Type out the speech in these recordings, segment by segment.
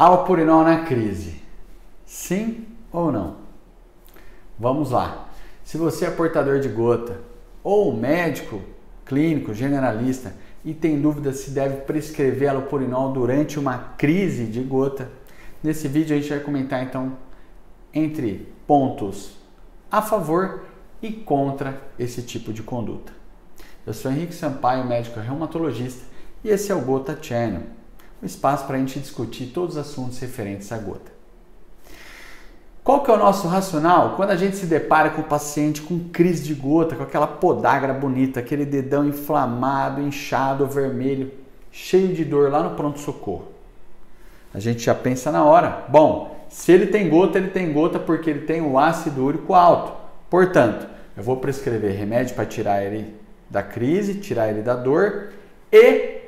Allopurinol na crise. Sim ou não? Vamos lá. Se você é portador de gota ou médico, clínico, generalista e tem dúvida se deve prescrever allopurinol durante uma crise de gota, nesse vídeo a gente vai comentar então entre pontos a favor e contra esse tipo de conduta. Eu sou Henrique Sampaio, médico reumatologista, e esse é o Gota Channel, um espaço para a gente discutir todos os assuntos referentes à gota. Qual que é o nosso racional quando a gente se depara com o paciente com crise de gota, com aquela podagra bonita, aquele dedão inflamado, inchado, vermelho, cheio de dor lá no pronto-socorro? A gente já pensa na hora, bom, se ele tem gota porque ele tem o ácido úrico alto. Portanto, eu vou prescrever remédio para tirar ele da crise, tirar ele da dor e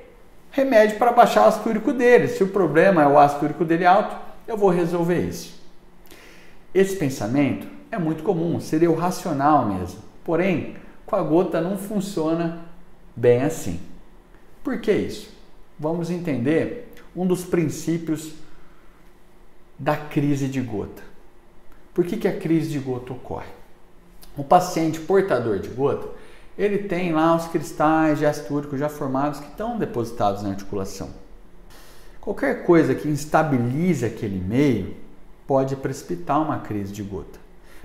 remédio para baixar o ácido úrico dele. Se o problema é o ácido úrico dele alto, eu vou resolver isso. Esse pensamento é muito comum, seria o racional mesmo. Porém, com a gota não funciona bem assim. Por que isso? Vamos entender um dos princípios da crise de gota. Por que a crise de gota ocorre? O paciente portador de gota, ele tem lá os cristais de ácido úrico já formados que estão depositados na articulação. Qualquer coisa que instabilize aquele meio pode precipitar uma crise de gota.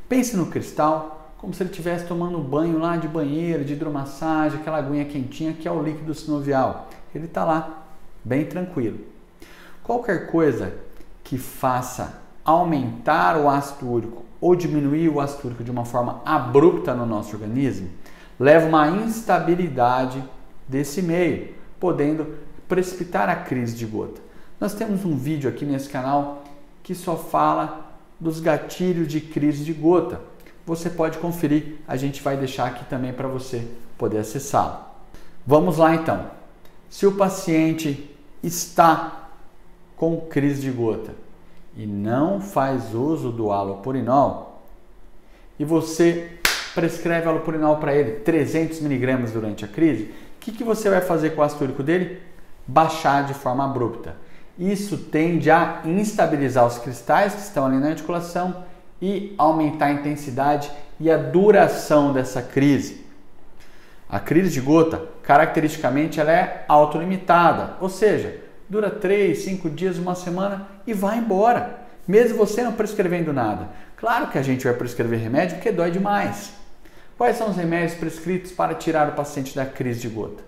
Pense no cristal como se ele estivesse tomando um banho lá de banheiro, de hidromassagem, aquela aguinha quentinha que é o líquido sinovial. Ele está lá, bem tranquilo. Qualquer coisa que faça aumentar o ácido úrico ou diminuir o ácido úrico de uma forma abrupta no nosso organismo, leva uma instabilidade desse meio, podendo precipitar a crise de gota. Nós temos um vídeo aqui nesse canal que só fala dos gatilhos de crise de gota. Você pode conferir, a gente vai deixar aqui também para você poder acessá-lo. Vamos lá então. Se o paciente está com crise de gota e não faz uso do allopurinol e você prescreve allopurinol para ele 300 mg durante a crise, o que você vai fazer com o ácido úrico dele? Baixar de forma abrupta. Isso tende a instabilizar os cristais que estão ali na articulação e aumentar a intensidade e a duração dessa crise. A crise de gota, caracteristicamente, ela é autolimitada, ou seja, dura 3, 5 dias, uma semana e vai embora, mesmo você não prescrevendo nada. Claro que a gente vai prescrever remédio porque dói demais. Quais são os remédios prescritos para tirar o paciente da crise de gota?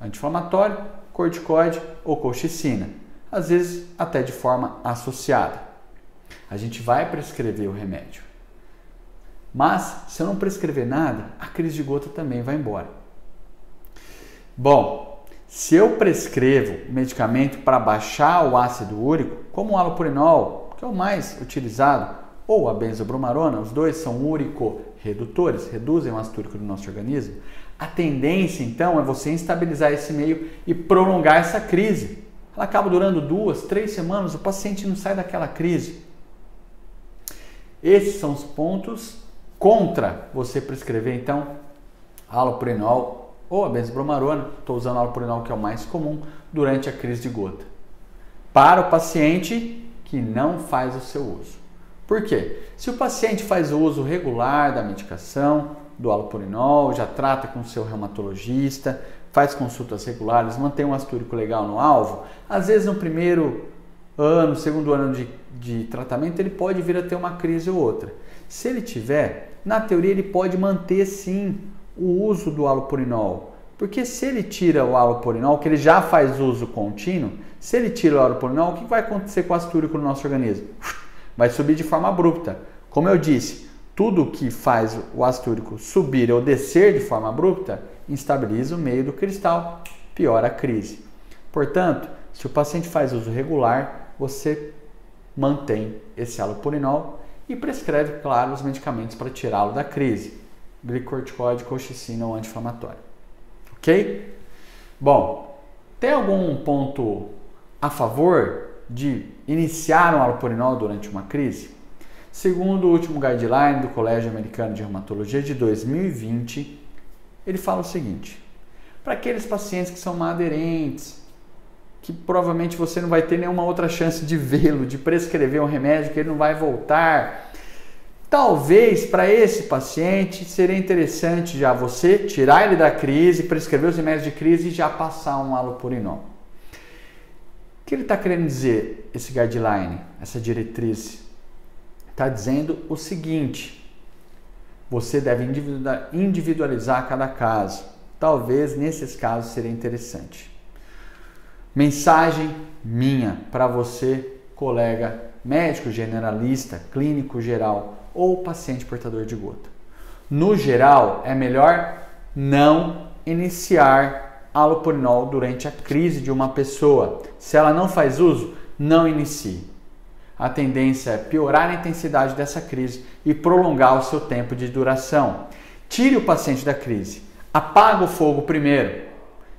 Anti-inflamatório, corticoide ou colchicina. Às vezes até de forma associada. A gente vai prescrever o remédio. Mas, se eu não prescrever nada, a crise de gota também vai embora. Bom, se eu prescrevo medicamento para baixar o ácido úrico, como o allopurinol, que é o mais utilizado, ou a benzobromarona, os dois são úrico-redutores, reduzem o ácido úrico do nosso organismo, a tendência então é você instabilizar esse meio e prolongar essa crise. Ela acaba durando 2, 3 semanas, o paciente não sai daquela crise. Esses são os pontos contra você prescrever, então, allopurinol ou a benzobromarona. Estou usando allopurinol, que é o mais comum, durante a crise de gota. Para o paciente que não faz o seu uso. Por quê? Se o paciente faz o uso regular da medicação, do allopurinol, já trata com o seu reumatologista, faz consultas regulares, mantém um ácido úrico legal no alvo, às vezes no primeiro ano, segundo ano de tratamento, ele pode vir a ter uma crise ou outra. Se ele tiver, na teoria ele pode manter sim o uso do allopurinol, porque se ele tira o allopurinol, que ele já faz uso contínuo, se ele tira o allopurinol, o que vai acontecer com o ácido úrico no nosso organismo? Vai subir de forma abrupta. Como eu disse, tudo que faz o ácido úrico subir ou descer de forma abrupta instabiliza o meio do cristal, piora a crise. Portanto, se o paciente faz uso regular, você mantém esse allopurinol e prescreve, claro, os medicamentos para tirá-lo da crise, glicorticoide, colchicina ou anti-inflamatório. Ok? Bom, tem algum ponto a favor de iniciar um allopurinol durante uma crise? Segundo o último guideline do Colégio Americano de Reumatologia de 2020, ele fala o seguinte: para aqueles pacientes que são aderentes que provavelmente você não vai ter nenhuma outra chance de vê-lo, de prescrever um remédio que ele não vai voltar. Talvez para esse paciente seria interessante já você tirar ele da crise, prescrever os remédios de crise e já passar um halopurinol. O que ele está querendo dizer, esse guideline, essa diretriz? Está dizendo o seguinte: você deve individualizar cada caso. Talvez nesses casos seria interessante. Mensagem minha para você, colega médico generalista, clínico geral ou paciente portador de gota. No geral, é melhor não iniciar halopurinol durante a crise de uma pessoa. Se ela não faz uso, não inicie. A tendência é piorar a intensidade dessa crise e prolongar o seu tempo de duração. Tire o paciente da crise. Apaga o fogo primeiro.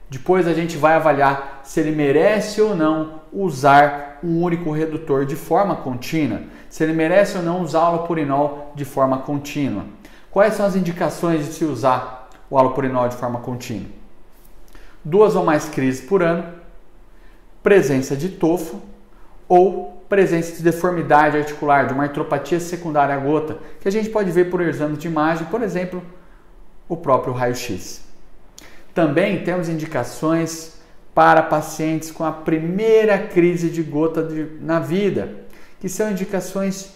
Depois a gente vai avaliar se ele merece ou não usar um único redutor de forma contínua, se ele merece ou não usar o halopurinol de forma contínua. Quais são as indicações de se usar o halopurinol de forma contínua? 2 ou mais crises por ano, presença de tofo ou presença de deformidade articular, de uma artropatia secundária à gota, que a gente pode ver por exame de imagem, por exemplo, o próprio raio-x. Também temos indicações para pacientes com a primeira crise de gota na vida, que são indicações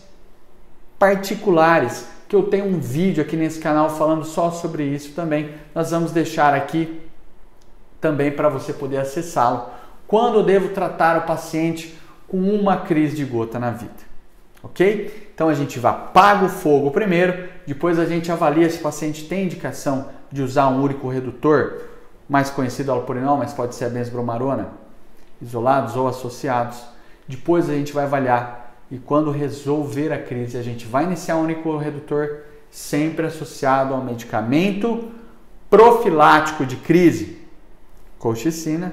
particulares, que eu tenho um vídeo aqui nesse canal falando só sobre isso também. Nós vamos deixar aqui também para você poder acessá-lo. Quando eu devo tratar o paciente com uma crise de gota na vida, ok? Então a gente apaga o fogo primeiro, depois a gente avalia se o paciente tem indicação de usar um úrico redutor, mais conhecido halopurinol, mas pode ser a benzbromarona, isolados ou associados. Depois a gente vai avaliar e quando resolver a crise, a gente vai iniciar um único redutor sempre associado ao medicamento profilático de crise, colchicina,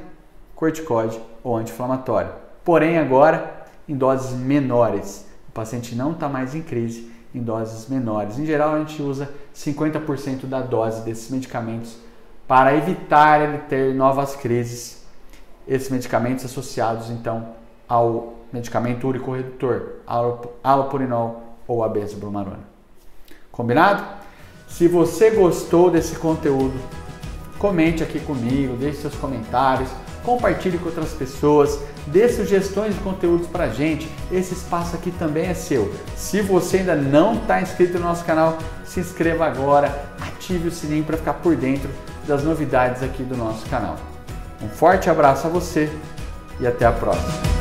corticoide ou anti-inflamatório. Porém agora em doses menores. O paciente não está mais em crise, em doses menores. Em geral a gente usa 50% da dose desses medicamentos para evitar ele ter novas crises. Esses medicamentos associados então ao medicamento úrico redutor, halopurinol ou a benzbromarona. Combinado? Se você gostou desse conteúdo, comente aqui comigo, deixe seus comentários, compartilhe com outras pessoas, dê sugestões de conteúdos pra gente. Esse espaço aqui também é seu. Se você ainda não está inscrito no nosso canal, se inscreva agora, ative o sininho para ficar por dentro das novidades aqui do nosso canal. Um forte abraço a você e até a próxima.